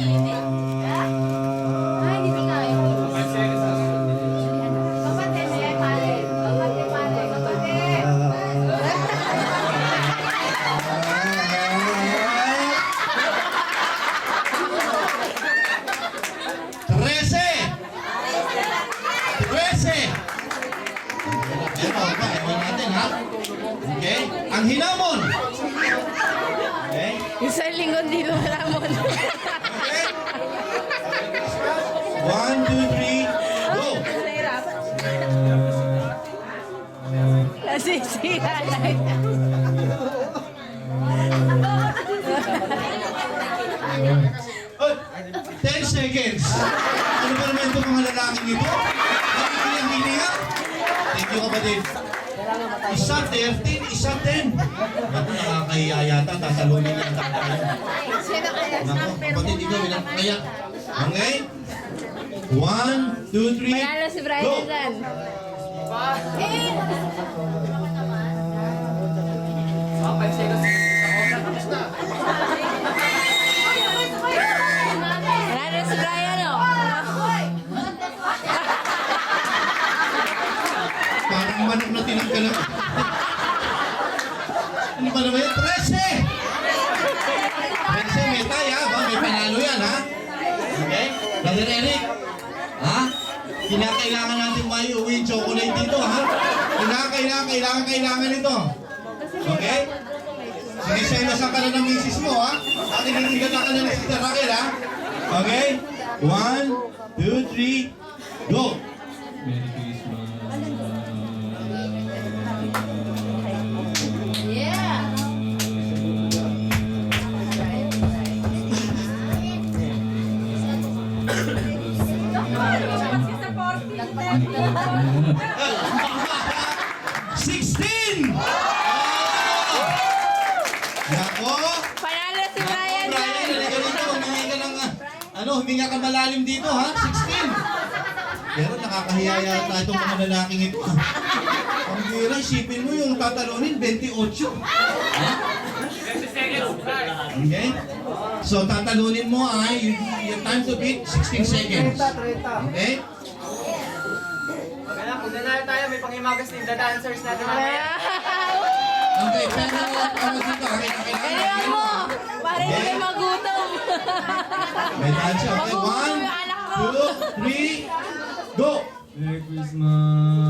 Ay, hindi kaya. Kapatid, siya pare. Kapatid, pare. Kapatid. Trese! Ito pa, ewan natin ha. Okay? Ang hinamon. Okay? Isang linggo di ko malamon. Okay? 1, 2, 3, go! Nasisira na ito. Oh, 10 seconds. Ano ba naman itong mga lalaking ito? Nakikiyang-hili ha? Thank you, kapatid. Isa 13, isa 10. Naku, nakakahiya yata. Tatalunin niya ang tatay. Naku, kapatid, ikaw, ilang kaya? Okay? 1, 2, 3, Manalo si Brian go! dyan. Manalo si Brian, oh. Parang manok na tinanggal ako. Ano ba naman yan? 13! 13, may tayo ha? May panalo yan ha? Okay? Brother Eric, ha? Kinakailangan natin maiuwi yung chocolate dito ha? Kailangan ito. Okay? Sinisaylasan ka na ng misis mo ha? At inigigatan ka na ng Sister Raquel ha? Okay? 1, 2, 3, go! Merry Christmas. Yeah. $16! Nako! Panalo si Brian Brian, dyan. halika dito. Humingi ka ng, huminga ka malalim dito, ha? 16! Pero nakakahiya yata itong mga lalaking ito. Ang bira, isipin mo yung tatalunin, 28. Ha? Okay? So, tatalunin mo ay, yung time to beat, 16 seconds. Okay? Kung nanalo tayo, may pangimagas din the dancers natin mamaya. Okay, pero ano dito, Kailangan mo. Para hindi kayo magutom. May dance, okay? Magugutom 1, yung anak ko. 2, 3, go! Merry Christmas.